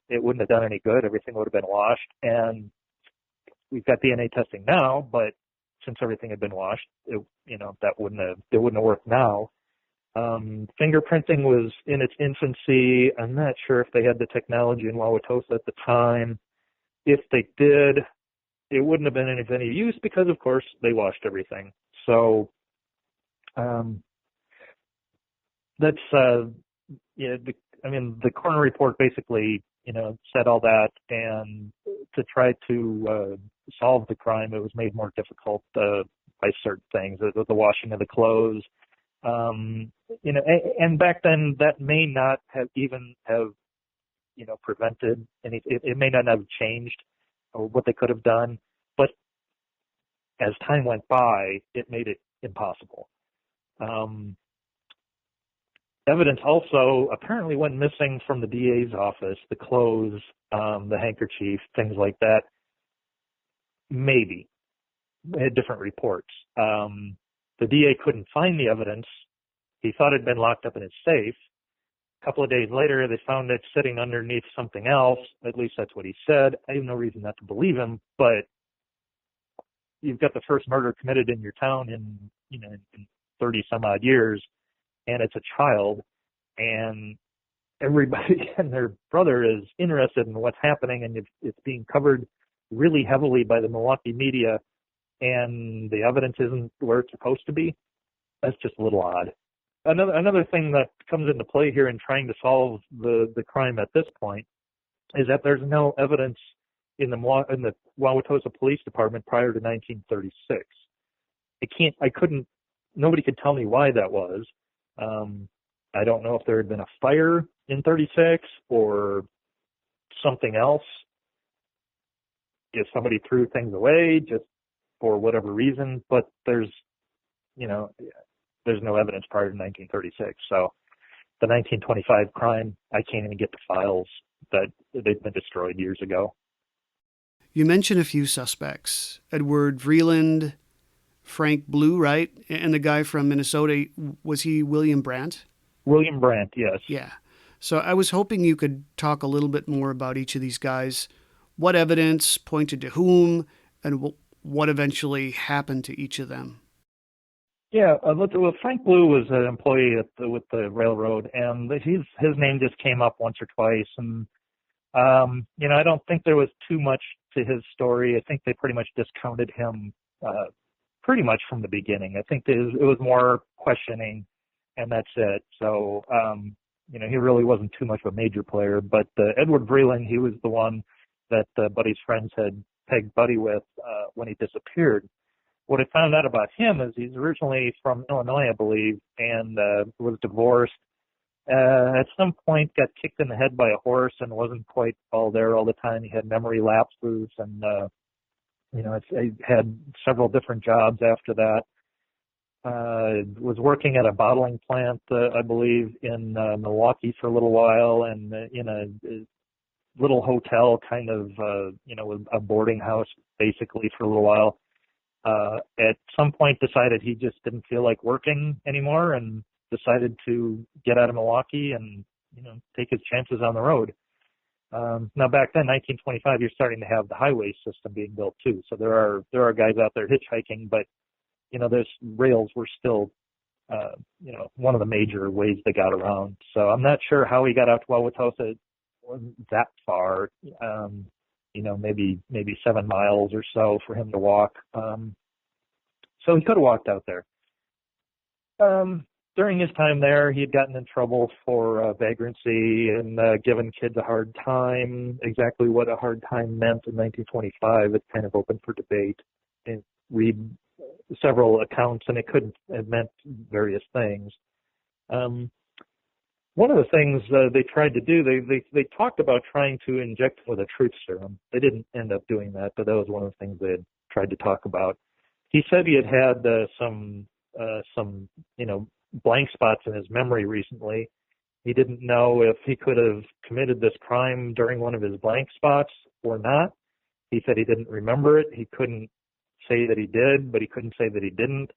it wouldn't have done any good. Everything would have been washed. And we've got DNA testing now, but since everything had been washed, it wouldn't have worked now. Fingerprinting was in its infancy. I'm not sure if they had the technology in Wauwatosa at the time. If they did, it wouldn't have been of any use because, of course, they washed everything. So that's the coroner report basically said all that, and to try to solve the crime, it was made more difficult by certain things, the washing of the clothes. And back then that may not have prevented any, it may not have changed or what they could have done, but as time went by, it made it impossible. Evidence also apparently went missing from the DA's office, the clothes, the handkerchief, things like that. Maybe. They had different reports. The DA couldn't find the evidence. He thought it had been locked up in his safe. A couple of days later, they found it sitting underneath something else. At least that's what he said. I have no reason not to believe him, but you've got the first murder committed in your town in 30 some odd years, and it's a child, and everybody and their brother is interested in what's happening, and it's being covered really heavily by the Milwaukee media, and the evidence isn't where it's supposed to be. That's just a little odd. Another thing that comes into play here in trying to solve the crime at this point is that there's no evidence in the Wauwatosa Police Department prior to 1936. Nobody could tell me why that was. I don't know if there had been a fire in 36 or something else. If somebody threw things away just for whatever reason, but there's no evidence prior to 1936. So the 1925 crime, I can't even get the files that they've been destroyed years ago. You mentioned a few suspects: Edward Vreeland, Frank Blue, right? And the guy from Minnesota, was he William Brandt? William Brandt, yes. Yeah. So I was hoping you could talk a little bit more about each of these guys. What evidence pointed to whom, and what eventually happened to each of them? Yeah, well, Frank Blue was an employee with the railroad, and his name just came up once or twice. And I don't think there was too much to his story. I think they pretty much discounted him pretty much from the beginning. I think it was more questioning, and that's it. So he really wasn't too much of a major player. But Edward Vreeland, he was the one that Buddy's friends had pegged Buddy with when he disappeared. What I found out about him is he's originally from Illinois, I believe, and was divorced. At some point got kicked in the head by a horse and wasn't quite all there all the time. He had memory lapses and, he had several different jobs after that. Was working at a bottling plant, I believe, in Milwaukee for a little while, and in a little hotel kind of, with a boarding house basically for a little while. At some point decided he just didn't feel like working anymore and decided to get out of Milwaukee and, take his chances on the road. Now back then, 1925, you're starting to have the highway system being built too. So there are guys out there hitchhiking, but, those rails were still, one of the major ways they got around. So I'm not sure how he got out to Wauwatosa. It wasn't that far. maybe 7 miles or so for him to walk. So he could have walked out there. During his time there, he had gotten in trouble for vagrancy and given kids a hard time. Exactly what a hard time meant in 1925, it's kind of open for debate. And read several accounts, and it could have meant various things. One of the things they tried to do, they talked about trying to inject him with a truth serum. They didn't end up doing that, but that was one of the things they had tried to talk about. He said he had some blank spots in his memory recently. He didn't know if he could have committed this crime during one of his blank spots or not. He said he didn't remember it. He couldn't say that he did, but he couldn't say that he didn't.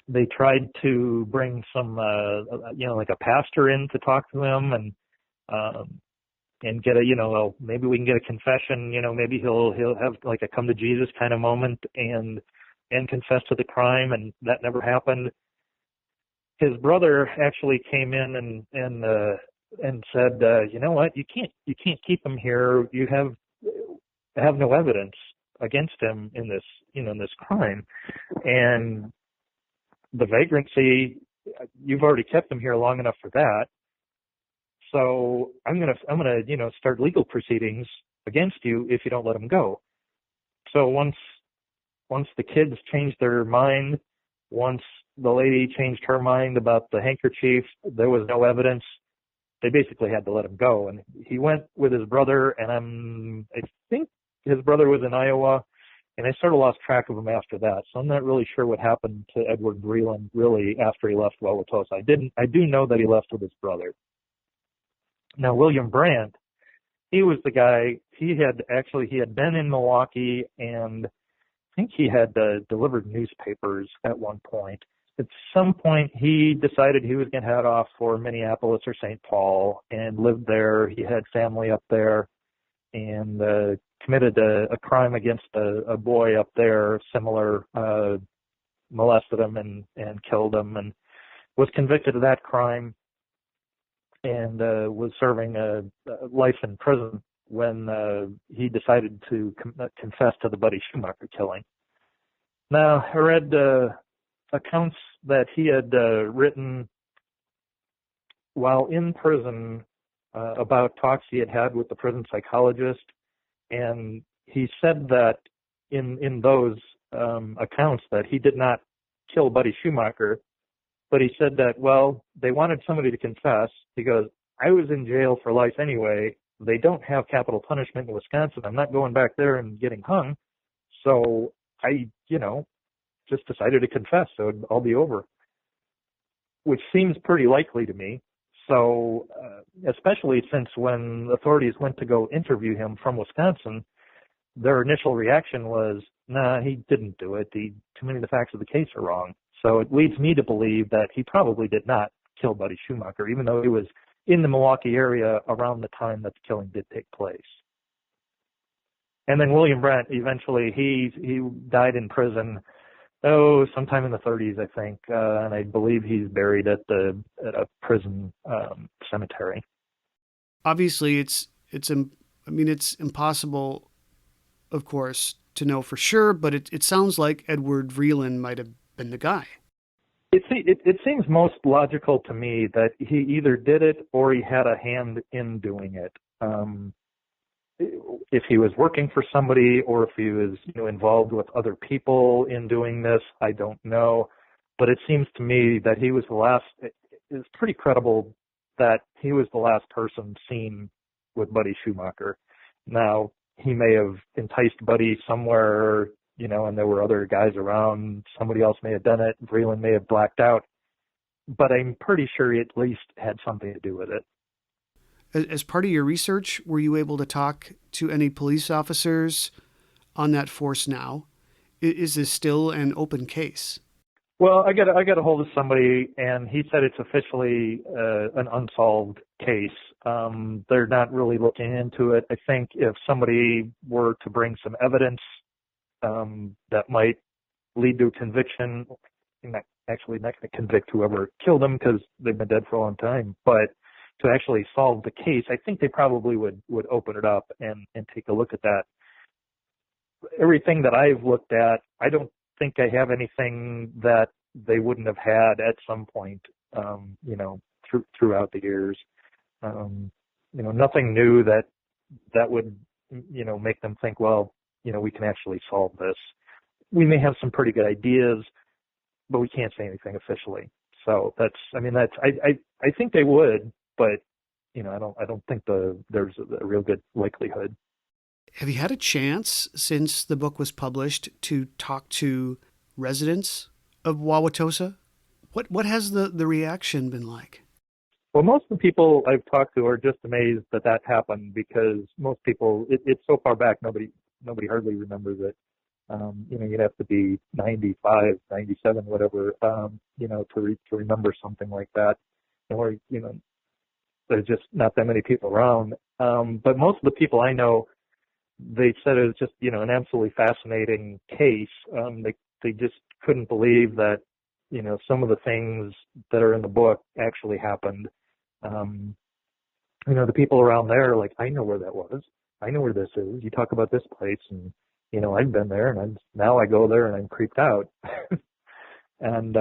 They tried to bring some, like a pastor in to talk to him and get a, maybe we can get a confession, maybe he'll have like a come to Jesus kind of moment and confess to the crime, and that never happened. His brother actually came in and said, you know what, you can't keep him here. You have no evidence against him in this crime, and the vagrancy, you've already kept him here long enough for that. So I'm gonna start legal proceedings against you if you don't let him go. So once the kids changed their mind, once the lady changed her mind about the handkerchief, there was no evidence. They basically had to let him go, and he went with his brother. And I think his brother was in Iowa, and I sort of lost track of him after that. So I'm not really sure what happened to Edward Vreeland really after he left Wauwatosa. I do know that he left with his brother. Now William Brandt, he was the guy. He had been in Milwaukee, and I think he had delivered newspapers at one point. At some point, he decided he was going to head off for Minneapolis or St. Paul and lived there. He had family up there, and committed a crime against a boy up there, similar, molested him and killed him, and was convicted of that crime and was serving life in prison when he decided to confess to the Buddy Schumacher killing. Now, I read accounts that he had written while in prison about talks he had with the prison psychologist, and he said that in those accounts that he did not kill Buddy Schumacher, but he said that, well, they wanted somebody to confess. He goes, I was in jail for life anyway. They don't have capital punishment in Wisconsin. I'm not going back there and getting hung. So I, just decided to confess, so it'd all be over, which seems pretty likely to me. So, especially since when authorities went to go interview him from Wisconsin, their initial reaction was, nah, he didn't do it. Too many of the facts of the case are wrong. So it leads me to believe that he probably did not kill Buddy Schumacher, even though he was in the Milwaukee area around the time that the killing did take place. And then William Brandt, eventually, he died in prison, sometime in the 30s, I think, and I believe he's buried at a prison cemetery. Obviously, it's impossible, of course, to know for sure, but it sounds like Edward Vreeland might have been the guy. It seems most logical to me that he either did it or he had a hand in doing it. If he was working for somebody or if he was involved with other people in doing this, I don't know. But it seems to me that he was the last. It's pretty credible that he was the last person seen with Buddy Schumacher. Now, he may have enticed Buddy somewhere, and there were other guys around. Somebody else may have done it. Vreeland may have blacked out. But I'm pretty sure he at least had something to do with it. As part of your research, were you able to talk to any police officers on that force now? Is this still an open case? Well, I got a hold of somebody, and he said it's officially an unsolved case. They're not really looking into it. I think if somebody were to bring some evidence that might lead to a conviction, not going to convict whoever killed him because they've been dead for a long time, but to actually solve the case, I think they probably would open it up and take a look at that. Everything that I've looked at, I don't think I have anything that they wouldn't have had at some point, throughout the years. Nothing new that would, make them think, well, we can actually solve this. We may have some pretty good ideas, but we can't say anything officially. So I think they would, but, I don't think there's a real good likelihood. Have you had a chance since the book was published to talk to residents of Wauwatosa? What has the reaction been like? Well, most of the people I've talked to are just amazed that happened, because most people, it's so far back, nobody hardly remembers it. You'd have to be 95, 97, whatever, to remember something like that. Or, there's just not that many people around. But most of the people I know, they said it was just, an absolutely fascinating case. They just couldn't believe that, some of the things that are in the book actually happened. The people around there are like, I know where that was. I know where this is. You talk about this place, and, I've been there, and now I go there and I'm creeped out. And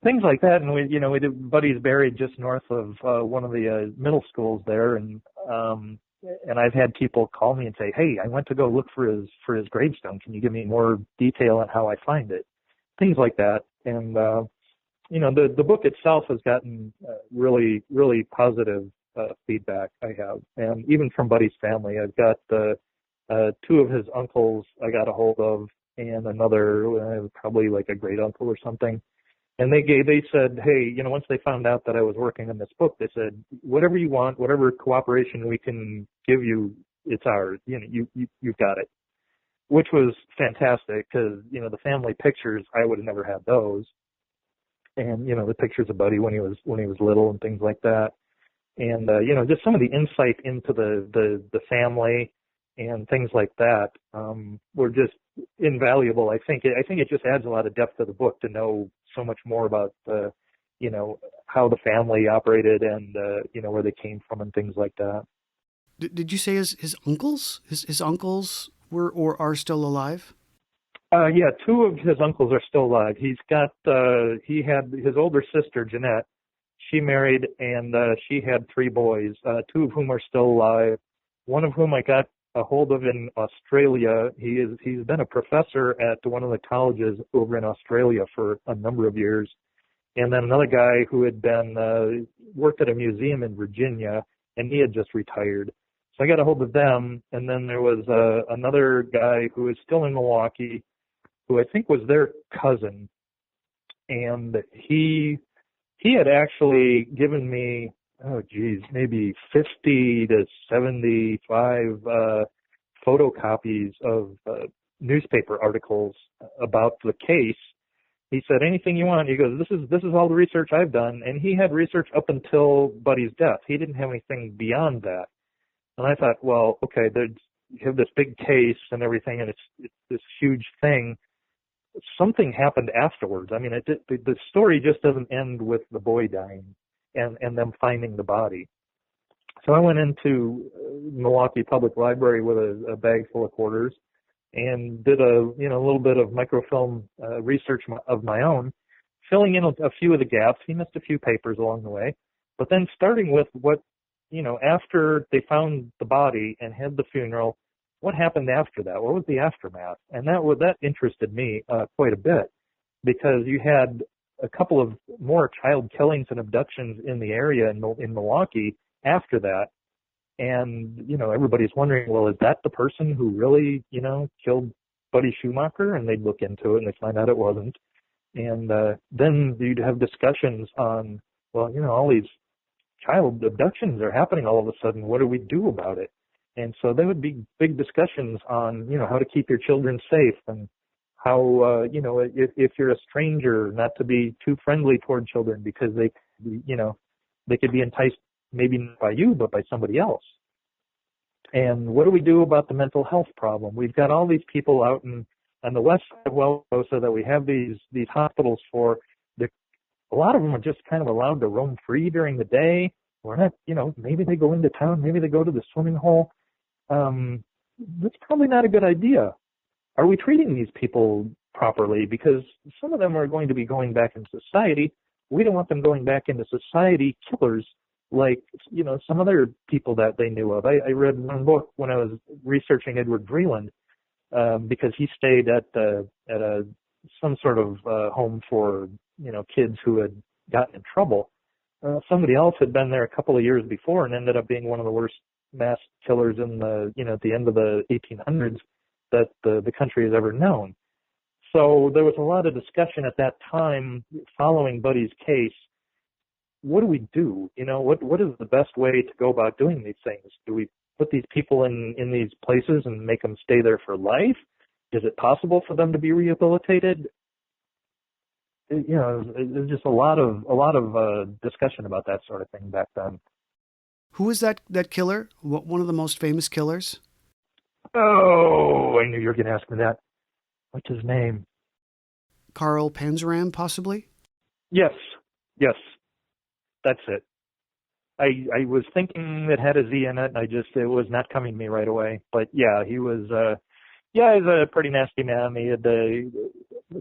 things like that. And Buddy's buried just north of one of the middle schools there, and I've had people call me and say, hey, I went to go look for his gravestone. Can you give me more detail on how I find it? Things like that. And, the book itself has gotten really, really positive feedback, I have. And even from Buddy's family, I've got two of his uncles I got a hold of, and another, probably like a great uncle or something. And they said, hey, once they found out that I was working on this book, they said, whatever you want, whatever cooperation we can give you, it's ours. You've got it, which was fantastic, because, the family pictures, I would have never had those. And, the pictures of Buddy when he was little and things like that. And, just some of the insight into the family and things like that, were just invaluable. I think it just adds a lot of depth to the book to know so much more about how the family operated and where they came from and things like that. Did you say his uncles? His uncles were or are still alive? Yeah, two of his uncles are still alive. He had his older sister, Jeanette. She married, and she had three boys, two of whom are still alive. One of whom I got a hold of in Australia. He's been a professor at one of the colleges over in Australia for a number of years. And then another guy who had been worked at a museum in Virginia, and he had just retired. So I got a hold of them. And then there was another guy who is still in Milwaukee, who I think was their cousin. And he had actually given me, maybe 50 to 75 photocopies of newspaper articles about the case. He said, anything you want. He goes, this is all the research I've done. And he had research up until Buddy's death. He didn't have anything beyond that. And I thought, well, okay, you have this big case and everything, and it's this huge thing. Something happened afterwards. I mean, the story just doesn't end with the boy dying and them finding the body. So I went into Milwaukee Public Library with a bag full of quarters and did a little bit of microfilm research of my own, filling in a few of the gaps. He missed a few papers along the way, but then starting with what, after they found the body and had the funeral, what happened after that? What was the aftermath? And that interested me quite a bit, because you had a couple of more child killings and abductions in the area in Milwaukee after that. And, everybody's wondering, well, is that the person who really, killed Buddy Schumacher? And they'd look into it and they'd find out it wasn't. And then you'd have discussions on, well, all these child abductions are happening all of a sudden. What do we do about it? And so there would be big discussions on, how to keep your children safe, and how, if you're a stranger, not to be too friendly toward children, because they could be enticed maybe not by you, but by somebody else. And what do we do about the mental health problem? We've got all these people out on the west side of Wauwatosa that we have these hospitals for. A lot of them are just kind of allowed to roam free during the day. We're not, maybe they go into town, maybe they go to the swimming hole. That's probably not a good idea. Are we treating these people properly? Because some of them are going to be going back into society. We don't want them going back into society killers like, some other people that they knew of. I read one book when I was researching Edward Vreeland, because he stayed at some sort of home for, kids who had gotten in trouble. Somebody else had been there a couple of years before and ended up being one of the worst mass killers in at the end of the 1800s that the country has ever known. So there was a lot of discussion at that time following Buddy's case. What do we do? What is the best way to go about doing these things? Do we put these people in these places and make them stay there for life? Is it possible for them to be rehabilitated? There's just a lot of discussion about that sort of thing back then. Who was that killer? One of the most famous killers? Oh, I knew you were going to ask me that. What's his name? Karl Panzram, possibly? Yes, that's it. I was thinking it had a Z in it. It was not coming to me right away. But yeah, he was, he's a pretty nasty man. He had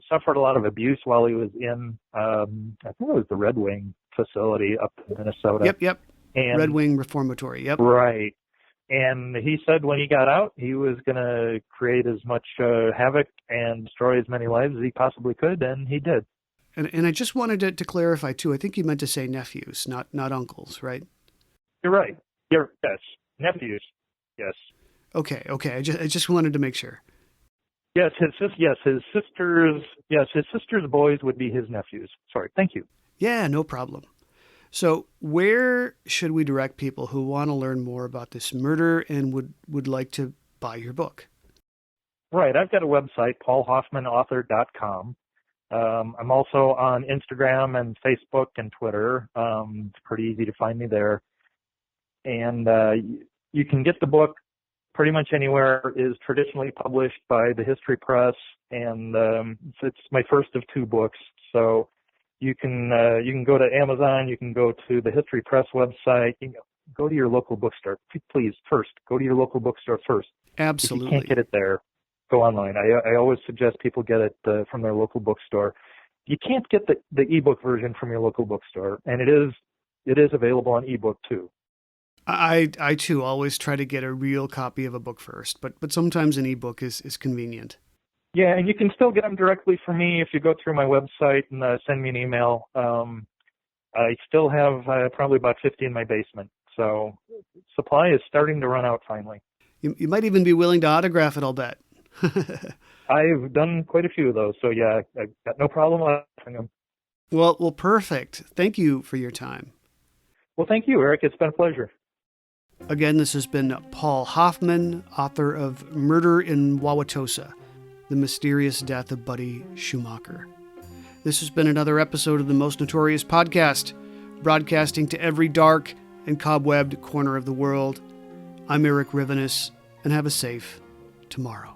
suffered a lot of abuse while he was in, I think it was the Red Wing facility up in Minnesota. Yep. And, Red Wing Reformatory, yep. Right. And he said when he got out, he was going to create as much havoc and destroy as many lives as he possibly could, and he did. And I just wanted to clarify, too, I think you meant to say nephews, not uncles, right? You're right. Yes. Nephews. Yes. Okay. I just wanted to make sure. Yes, his sister's boys would be his nephews. Sorry, thank you. Yeah, no problem. So where should we direct people who want to learn more about this murder and would like to buy your book? Right. I've got a website, paulhoffmanauthor.com. I'm also on Instagram and Facebook and Twitter. It's pretty easy to find me there. And you can get the book pretty much anywhere. It is traditionally published by the History Press, and it's my first of two books. So you can go to Amazon, you can go to the History Press website, you can go to your local bookstore. Please, first, go to your local bookstore first. Absolutely. If you can't get it there, go online. I always suggest people get it from their local bookstore. You can't get the ebook version from your local bookstore, and it is available on ebook too. I too always try to get a real copy of a book first, but sometimes an ebook is convenient. Yeah, and you can still get them directly from me if you go through my website and send me an email. I still have probably about 50 in my basement, so supply is starting to run out finally. You might even be willing to autograph it, I'll bet. I've done quite a few of those, so yeah, I've got no problem autographing them. Well, perfect. Thank you for your time. Well, thank you, Eric. It's been a pleasure. Again, this has been Paul Hoffman, author of Murder in Wauwatosa, The Mysterious Death of Buddy Schumacher. This has been another episode of the Most Notorious Podcast, broadcasting to every dark and cobwebbed corner of the world. I'm Eric Rivenis, and have a safe tomorrow.